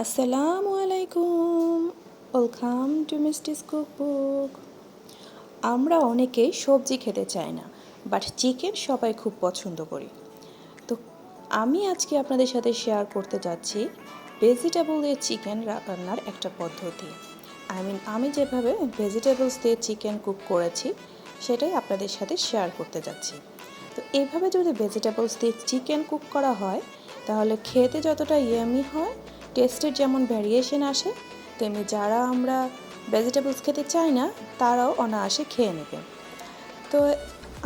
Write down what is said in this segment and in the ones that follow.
আসসালামু আলাইকুম, welcome to মিস্টিস cookbook. আমরা অনেকেই সবজি খেতে চাই না, বাট চিকেন সবাই খুব পছন্দ করি। তো আমি আজকে আপনাদের সাথে শেয়ার করতে যাচ্ছি ভেজিটেবল দিয়ে চিকেন রান্নার একটা পদ্ধতি। আমি যেভাবে ভেজিটেবলস দিয়ে চিকেন কুক করেছি সেটাই আপনাদের সাথে শেয়ার করতে যাচ্ছি। তো এইভাবে যদি ভেজিটেবলস দিয়ে চিকেন কুক করা হয় তাহলে খেতে যতটা ইয়ামি হয়, টেস্টের যেমন ভ্যারিয়েশন আসে, তেমনি যারা আমরা ভেজিটেবলস খেতে চাই না তারাও অনায়াসে খেয়ে নেবে। তো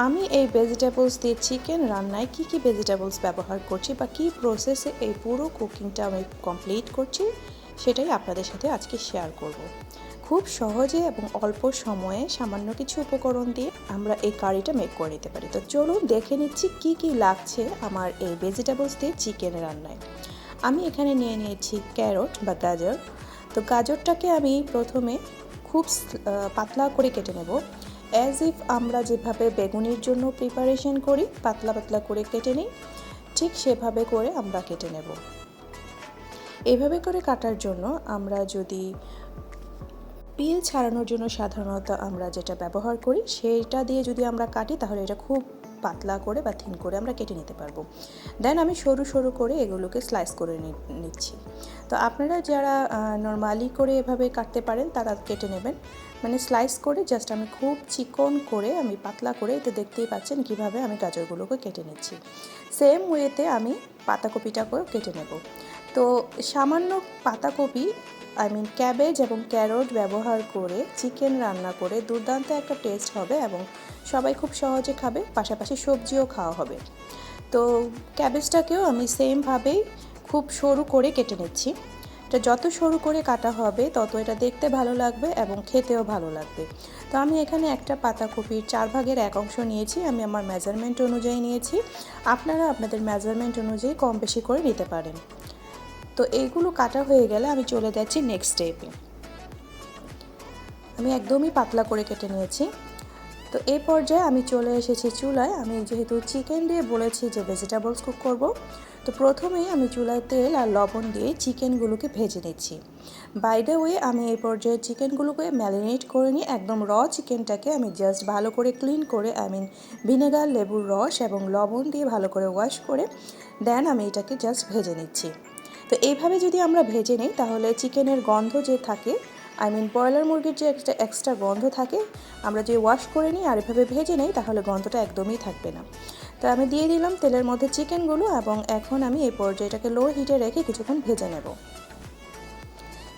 আমি এই ভেজিটেবলস দিয়ে চিকেন রান্নায় কী কী ভেজিটেবলস ব্যবহার করছি বা কী প্রসেসে এই পুরো কুকিংটা আমি কমপ্লিট করছি সেটাই আপনাদের সাথে আজকে শেয়ার করব। খুব সহজে এবং অল্প সময়ে সামান্য কিছু উপকরণ দিয়ে আমরা এই কারিটা মেক করে নিতে পারি। তো চলুন দেখে নিচ্ছি কী কী লাগছে আমার এই ভেজিটেবলস দিয়ে চিকেন রান্নায়। আমি এখানে নিয়ে নিয়েছি ক্যারট বা গাজর। তো গাজরটাকে আমি প্রথমে খুব পাতলা করে কেটে নেব, অ্যাজ ইফ আমরা যেভাবে বেগুনির জন্য প্রিপারেশন করি পাতলা পাতলা করে কেটে নিই, ঠিক সেভাবে করে আমরা কেটে নেব। এভাবে করে কাটার জন্য আমরা যদি পিল ছাড়ানোর জন্য সাধারণত আমরা যেটা ব্যবহার করি সেটা দিয়ে যদি আমরা কাটি তাহলে এটা খুব পাতলা করে বা থিন করে আমরা কেটে নিতে পারবো। দেন আমি সরু সরু করে এগুলোকে স্লাইস করে নিচ্ছি। তো আপনারা যারা নর্মালি করে এভাবে কাটতে পারেন তারা কেটে নেবেন, মানে স্লাইস করে জাস্ট আমি খুব চিকন করে আমি পাতলা করে, এতে দেখতেই পাচ্ছেন কিভাবে আমি গাজরগুলোকে কেটে নিচ্ছি। সেম ওয়েতে আমি পাতাকপিটাকেও কেটে নেব। তো সামান্য পাতাকপি ক্যাবেজ এবং ক্যারট ব্যবহার করে চিকেন রান্না করে দুর্দান্ত একটা টেস্ট হবে এবং সবাই খুব সহজে খাবে, পাশাপাশি সবজিও খাওয়া হবে। তো ক্যাবেজটাকেও আমি সেমভাবেই খুব সরু করে কেটে নিচ্ছি। এটা যত সরু করে কাটা হবে তত এটা দেখতে ভালো লাগবে এবং খেতেও ভালো লাগবে। তো আমি এখানে একটা পাতাকপির 4/1 অংশ নিয়েছি, আমি আমার মেজারমেন্ট অনুযায়ী নিয়েছি। আপনারা আপনাদের মেজারমেন্ট অনুযায়ী কম বেশি করে নিতে পারেন। তো এইগুলো কাটা হয়ে গেলে আমি চলে যাচ্ছি নেক্সট স্টেপে। আমি একদমই পাতলা করে কেটে নিয়েছি। তো এই পর্যায়ে আমি চলে এসেছি চুলায়। আমি যেহেতু চিকেন দিয়ে বলেছি যে ভেজিটেবলস কুক করব, তো প্রথমেই আমি চুলায় তেল আর লবণ দিয়ে চিকেনগুলোকে ভেজে নিচ্ছি। বাই দ্য ওয়ে, আমি এই পর্যায়ে চিকেনগুলোকে ম্যারিনেট করে নিয়ে একদম চিকেনটাকে আমি জাস্ট ভালো করে ক্লিন করে ভিনেগার, লেবুর রস এবং লবণ দিয়ে ভালো করে ওয়াশ করে দেন আমি এটাকে জাস্ট ভেজে নিচ্ছি। তো এইভাবে যদি আমরা ভেজে নিই তাহলে চিকেনের গন্ধ যে থাকে, ব্রয়লার মুরগির যে একটা এক্সট্রা গন্ধ থাকে, আমরা যে ওয়াশ করে নিই আর এভাবে ভেজে নিই তাহলে গন্ধটা একদমই থাকবে না। তো আমি দিয়ে দিলাম তেলের মধ্যে চিকেনগুলো এবং এখন আমি এই পর্যায়ে এটাকে লো হিটে রেখে কিছুক্ষণ ভেজে নেব।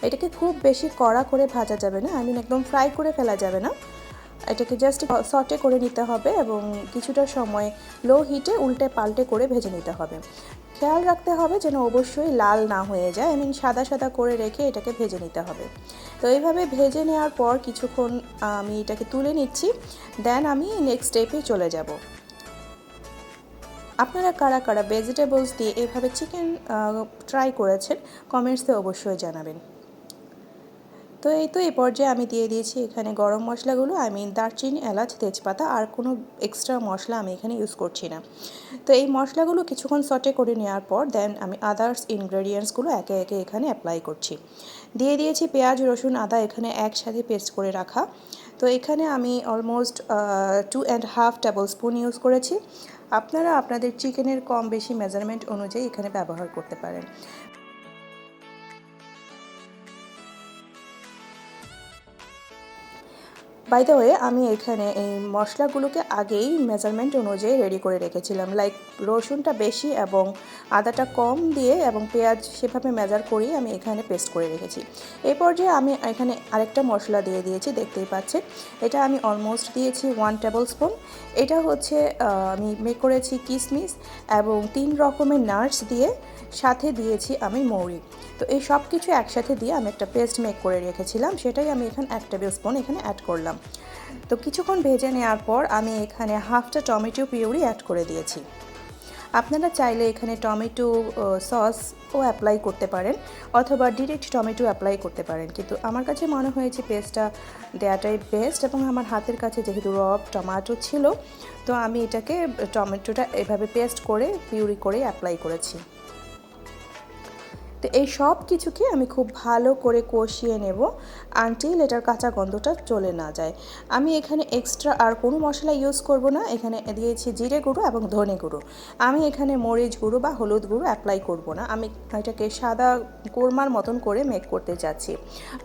এটাকে খুব বেশি কড়া করে ভাজা যাবে না, একদম ফ্রাই করে ফেলা যাবে না। এটাকে জাস্ট সটে করে নিতে হবে এবং কিছুটা সময় লো হিটে উল্টে পাল্টে করে ভেজে নিতে হবে। খেয়াল রাখতে হবে যেন অবশ্যই লাল না হয়ে যায়, সাদা সাদা করে রেখে এটাকে ভেজে নিতে হবে। তো এইভাবে ভেজে নেওয়ার পর কিছুক্ষণ আমি এটাকে তুলে নিচ্ছি। দেন আমি নেক্সট স্টেপে চলে যাব। আপনারা কারা কারা ভেজিটেবলস দিয়ে এভাবে চিকেন ট্রাই করেছেন কমেন্টসে অবশ্যই জানাবেন। তো এই পর্যায়ে আমি দিয়ে দিয়েছি এখানে গরম মশলাগুলো, দারচিনি, এলাচ, তেজপাতা, আর কোনো এক্সট্রা মশলা আমি এখানে ইউজ করছি না। তো এই মশলাগুলো কিছুক্ষণ সটে করে নেওয়ার পর দেন আমি আদার্স ইনগ্রেডিয়েন্টসগুলো একে একে এখানে অ্যাপ্লাই করছি। দিয়ে দিয়েছি পেঁয়াজ, রসুন, আদা এখানে একসাথে পেস্ট করে রাখা। তো এখানে আমি অলমোস্ট 2.5 টেবিল স্পুন ইউজ করেছি। আপনারা আপনাদের চিকেনের কম বেশি মেজারমেন্ট অনুযায়ী এখানে ব্যবহার করতে পারেন। বাই দ্য ওয়ে, আমি এখানে এই মশলাগুলোকে আগেই মেজারমেন্ট অনুযায়ী রেডি করে রেখেছিলাম, লাইক রসুনটা বেশি এবং আদাটা কম দিয়ে এবং পেঁয়াজ সেভাবে মেজার করেই আমি এখানে পেস্ট করে রেখেছি। এই পর্যায়ে আমি এখানে আরেকটা মশলা দিয়ে দিয়েছি, দেখতেই পাচ্ছেন। এটা আমি অলমোস্ট দিয়েছি 1 টেবিল স্পুন। এটা হচ্ছে আমি মেক করেছি কিশমিশ এবং 3 রকমের নাটস দিয়ে, সাথে দিয়েছি আমি মৌরি। তো এই সব কিছু একসাথে দিয়ে আমি একটা পেস্ট মেক করে রেখেছিলাম, সেটাই আমি এখানে 1 টেবিল স্পুন এখানে অ্যাড করলাম। তো কিছুক্ষণ ভেজে নেওয়ার পর আমি এখানে হাফটা টমেটো পিউরি অ্যাড করে দিয়েছি। আপনারা চাইলে এখানে টমেটো সসও অ্যাপ্লাই করতে পারেন অথবা ডিরেক্ট টমেটো অ্যাপ্লাই করতে পারেন, কিন্তু আমার কাছে মনে হয়েছে পেস্টটা দেওয়াটাই বেস্ট এবং আমার হাতের কাছে যেহেতু টমেটো ছিল, তো আমি এটাকে টমেটোটা এভাবে পেস্ট করে পিউরি করে অ্যাপ্লাই করেছি। তো এই সব কিছুকে আমি খুব ভালো করে কষিয়ে নেব আনটিল এটার কাঁচা গন্ধটা চলে না যায়। আমি এখানে এক্সট্রা আর কোনো মশলা ইউজ করব না। এখানে দিয়েছি জিরে গুঁড়ো এবং ধনে গুঁড়ো। আমি এখানে মরিচ গুঁড়ো বা হলুদ গুঁড়ো অ্যাপ্লাই করব না। আমি এটাকে সাদা কোরমার মতন করে মেক করতে চাচ্ছি।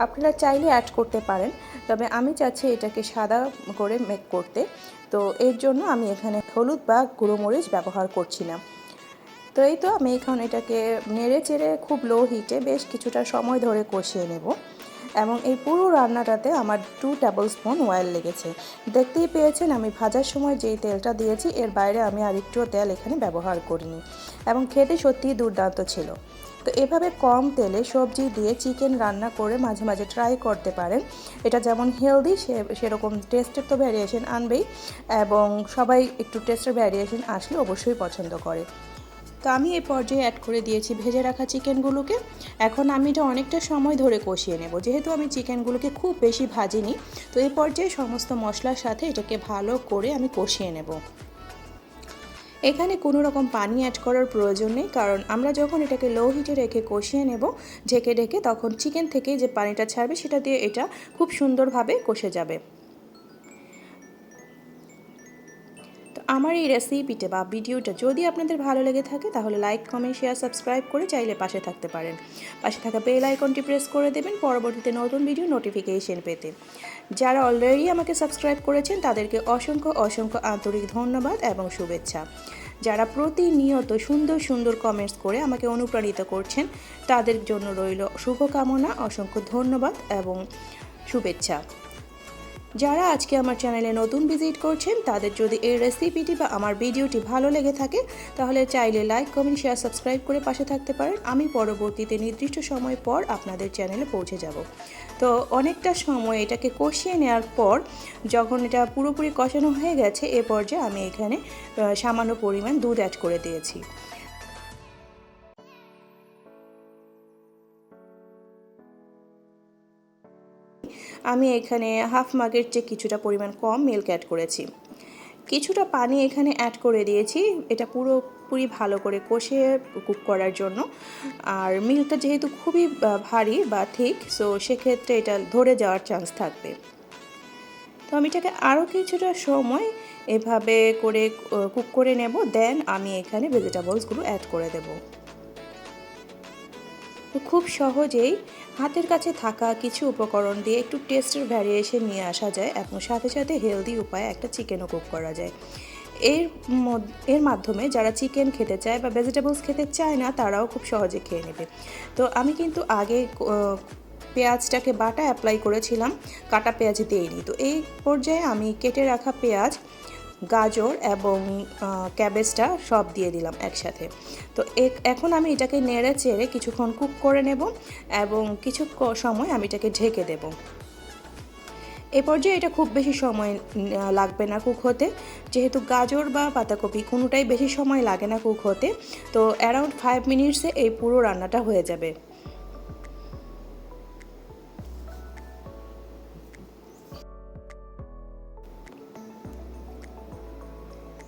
আপনারা চাইলে অ্যাড করতে পারেন, তবে আমি চাচ্ছি এটাকে সাদা করে মেক করতে। তো এর জন্য আমি এখানে হলুদ বা গুঁড়ো মরিচ ব্যবহার করছি না। তো এই তো আমি এখন এটাকে নেড়ে চেড়ে খুব লো হিটে বেশ কিছুটা সময় ধরে কষিয়ে নেব। এবং এই পুরো রান্নাটাতে আমার 2 টেবিল স্পুন অয়েল লেগেছে। দেখতেই পেয়েছেন আমি ভাজার সময় যেই তেলটা দিয়েছি এর বাইরে আমি আরেকটুও তেল এখানে ব্যবহার করিনি, এবং খেতে সত্যিই দুর্দান্ত ছিল। তো এভাবে কম তেলে সবজি দিয়ে চিকেন রান্না করে মাঝে মাঝে ট্রাই করতে পারেন। এটা যেমন হেলদি সেরকম টেস্টের তো ভ্যারিয়েশন আনবেই, এবং সবাই একটু টেস্টের ভ্যারিয়েশন আসলে অবশ্যই পছন্দ করে। তো আমি এই পর্যায়ে অ্যাড করে দিয়েছি ভেজে রাখা চিকেনগুলোকে। এখন আমি এটা অনেকটা সময় ধরে কষিয়ে নেব, যেহেতু আমি চিকেনগুলোকে খুব বেশি ভাজিনি। তো এই পর্যায়ে সমস্ত মশলার সাথে এটাকে ভালো করে আমি কষিয়ে নেব। এখানে কোনো রকম পানি অ্যাড করার প্রয়োজন নেই, কারণ আমরা যখন এটাকে লো হিটে রেখে কষিয়ে নেব ঢেকে ঢেকে, তখন চিকেন থেকে যে পানিটা ছাড়বে সেটা দিয়ে এটা খুব সুন্দরভাবে কষে যাবে। আমার এই রেসিপিটা বা ভিডিওটা যদি আপনাদের ভালো লেগে থাকে তাহলে লাইক, কমেন্ট, শেয়ার, সাবস্ক্রাইব করে চাইলে পাশে থাকতে পারেন। পাশে থাকা বেল আইকনটি প্রেস করে দেবেন পরবর্তীতে নতুন ভিডিও নোটিফিকেশন পেতে। যারা অলরেডি আমাকে সাবস্ক্রাইব করেছেন তাদেরকে অসংখ্য অসংখ্য আন্তরিক ধন্যবাদ এবং শুভেচ্ছা। যারা প্রতিনিয়ত সুন্দর সুন্দর কমেন্টস করে আমাকে অনুপ্রাণিত করছেন তাদের জন্য রইল শুভকামনা, অসংখ্য ধন্যবাদ এবং শুভেচ্ছা। যারা আজকে আমার চ্যানেলে নতুন ভিজিট করছেন তাদের যদি এই রেসিপিটি বা আমার ভিডিওটি ভালো লেগে থাকে তাহলে চাইলে লাইক, কমেন্ট, শেয়ার, সাবস্ক্রাইব করে পাশে থাকতে পারেন। আমি পরবর্তীতে নির্দিষ্ট সময় পর আপনাদের চ্যানেলে পৌঁছে যাব। তো অনেকটা সময় এটাকে কষিয়ে নেওয়ার পর যখন এটা পুরোপুরি কষানো হয়ে গেছে এ পর্যায়ে আমি এখানে সামান্য পরিমাণ দুধ অ্যাড করে দিয়েছি। আমি এখানে হাফ মাগের চেয়ে কিছুটা পরিমাণ কম মিল্ক অ্যাড করেছি। কিছুটা পানি এখানে অ্যাড করে দিয়েছি এটা পুরোপুরি ভালো করে কষিয়ে কুক করার জন্য। আর মিল্কটা যেহেতু খুবই ভারী বা থিক, সো সেক্ষেত্রে এটা ধরে যাওয়ার চান্স থাকবে। তো আমি এটাকে আরও কিছুটা সময় এভাবে করে কুক করে নেব, দেন আমি এখানে ভেজিটেবলসগুলো অ্যাড করে দেবো। তো খুব সহজেই হাতের কাছে থাকা কিছু উপকরণ দিয়ে একটু টেস্টের ভ্যারিয়েশন নিয়ে আসা যায় এবং সাথে সাথে হেলদি উপায়ে একটা চিকেনও কুক করা যায়। এর মাধ্যমে যারা চিকেন খেতে চায় বা ভেজিটেবলস খেতে চায় না তারাও খুব সহজে খেয়ে নেবে। তো আমি কিন্তু আগে পেঁয়াজটাকে বাটা অ্যাপ্লাই করেছিলাম, কাটা পেঁয়াজ দিইনি। তো এই পর্যায়ে আমি কেটে রাখা পেঁয়াজ, গাজর এবং ক্যাবেজটা সব দিয়ে দিলাম একসাথে। তো এখন আমি এটাকে নেড়ে চেড়ে কিছুক্ষণ কুক করে নেব এবং কিছু সময় আমি এটাকে ঢেকে দেব। এ পর্যায়ে এটা খুব বেশি সময় লাগবে না কুক হতে, যেহেতু গাজর বা পাতাকপি কোনোটাই বেশি সময় লাগে না কুক হতে। তো অ্যারাউন্ড 5 মিনিটসে এই পুরো রান্নাটা হয়ে যাবে।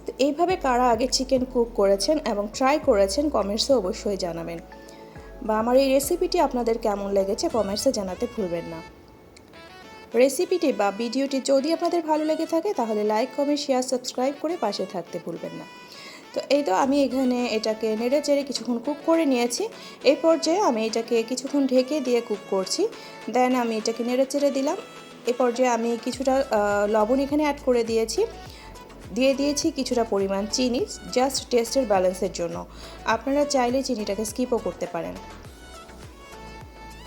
তো এইভাবে কারা আগে চিকেন কুক করেছেন এবং ট্রাই করেছেন কমেন্টসে অবশ্যই জানাবেন, বা আমার এই রেসিপিটি আপনাদের কেমন লেগেছে কমেন্টসে জানাতে ভুলবেন না। রেসিপিটি বা ভিডিওটি যদি আপনাদের ভালো লেগে থাকে তাহলে লাইক, কমেন্ট, শেয়ার, সাবস্ক্রাইব করে পাশে থাকতে ভুলবেন না। তো এই তো আমি এখানে এটাকে নেড়ে চেড়ে কিছুক্ষণ কুক করে নিয়েছি। এই পর্যায়ে আমি এটাকে কিছুক্ষণ ঢেকে দিয়ে কুক করছি, দেন আমি এটাকে নেড়ে চেড়ে দিলাম। এই পর্যায়ে আমি কিছুটা লবণ এখানে অ্যাড করে দিয়েছি কিছুটা পরিমাণ চিনি, জাস্ট টেস্টের ব্যালেন্সের জন্য। আপনারা চাইলে চিনিটাকে স্কিপও করতে পারেন।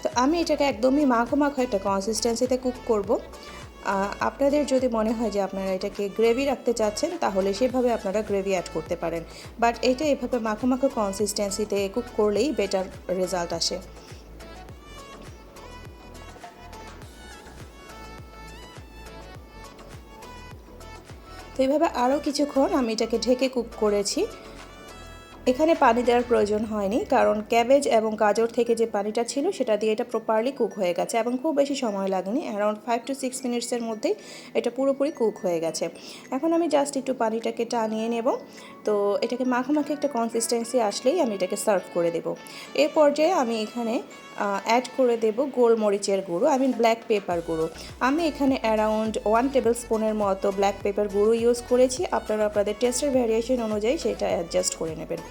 তো আমি এটাকে একদমই মাখো মাখো একটা কনসিস্টেন্সিতে কুক করব। আপনাদের যদি মনে হয় যে আপনারা এটাকে গ্রেভি রাখতে চাচ্ছেন তাহলে সেভাবে আপনারা গ্রেভি অ্যাড করতে পারেন, বাট এটা এভাবে মাখো মাখো কনসিস্টেন্সিতে কুক করলেই বেটার রেজাল্ট আসে। তো এইভাবে আরও কিছুক্ষণ আমি এটাকে ঢেকে কুক করেছি। এখানে পানি দেওয়ার প্রয়োজন হয়নি, কারণ ক্যাবেজ এবং গাজর থেকে যে পানিটা ছিল সেটা দিয়ে এটা প্রপারলি কুক হয়ে গেছে এবং খুব বেশি সময় লাগেনি, অ্যারাউন্ড 5 to 6 মিনিটসের মধ্যেই এটা পুরোপুরি কুক হয়ে গেছে। এখন আমি জাস্ট একটু পানিটাকে টানিয়ে নেব। তো এটাকে মাখামাখি একটা কনসিস্টেন্সি আসলেই আমি এটাকে সার্ভ করে দেব। এ পর্যায়ে আমি এখানে অ্যাড করে দেব গোলমরিচের গুঁড়ো, আমি ব্ল্যাক পেপার গুঁড়ো। আমি এখানে অ্যারাউন্ড 1 টেবিল স্পুনের মতো ব্ল্যাক পেপার গুঁড়ো ইউজ করেছি। আপনারা আপনাদের টেস্টের ভ্যারিয়েশন অনুযায়ী সেটা অ্যাডজাস্ট করে নেবেন।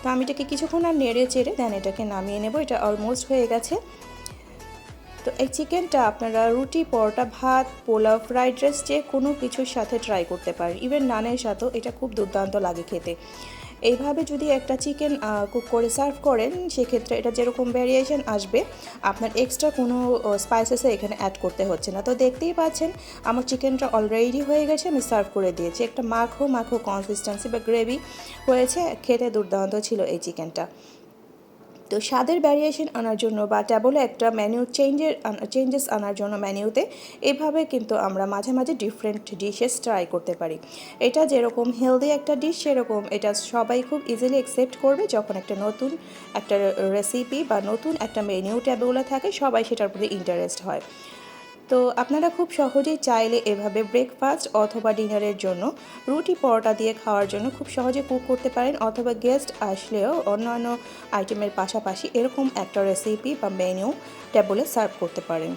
তো আমি এটাকে কিছুক্ষণ আর নেড়ে চেড়ে দেন এটাকে নামিয়ে নেব। এটা অলমোস্ট হয়ে গেছে। তো এই চিকেনটা আপনারা রুটি, পরোটা, ভাত, পোলাও, ফ্রাইড রাইস যে কোনো কিছুর সাথে ট্রাই করতে পারেন। ইভেন নানের সাথেও এটা খুব দুর্দান্ত লাগে খেতে। এইভাবে যদি একটা চিকেন কুক করে সার্ভ করেন, সেক্ষেত্রে এটা যেরকম ভ্যারিয়েশন আসবে, আপনার এক্সট্রা কোনো স্পাইসেসে এখানে অ্যাড করতে হচ্ছে না। তো দেখতেই পাচ্ছেন আমার চিকেনটা অলরেডি হয়ে গেছে, আমি সার্ভ করে দিয়েছি। একটা মাখো মাখো কনসিস্টেন্সি বা গ্রেভি হয়েছে, খেতে দুর্দান্ত ছিল এই চিকেনটা। তো স্বাদের ভ্যারিয়েশন আনার জন্য বা টেবলে একটা চেঞ্জেস আনার জন্য মেনুতে এভাবে কিন্তু আমরা মাঝে মাঝে ডিফারেন্ট ডিশেস ট্রাই করতে পারি। এটা যেরকম হেলদি একটা ডিশ, সেরকম এটা সবাই খুব ইজিলি অ্যাকসেপ্ট করবে। যখন একটা নতুন একটা রেসিপি বা নতুন একটা মেনু টেবলে থাকে, সবাই সেটার প্রতি ইন্টারেস্ট হয়। তো আপনারা খুব সহজেই চাইলে এভাবে ব্রেকফাস্ট অথবা ডিনারের জন্য, রুটি পরোটা দিয়ে খাওয়ার জন্য খুব সহজে কুক করতে পারেন, অথবা গেস্ট আসলেও অন্যান্য আইটেমের পাশাপাশি এরকম একটা রেসিপি বা মেনু টেবলে সার্ভ করতে পারেন।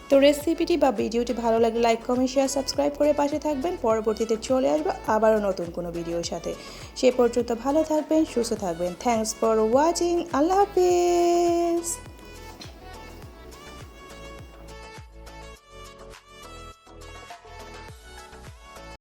তো রেসিপিটি বা ভিডিওটি ভালো লাগলে লাইক, কমেন্ট, শেয়ার, সাবস্ক্রাইব করে পাশে থাকবেন। পরবর্তীতে চলে আসবো আবারও নতুন কোনো ভিডিওর সাথে। সে পর্যন্ত ভালো থাকবেন, সুস্থ থাকবেন। Thanks for watching. Allah Hafiz.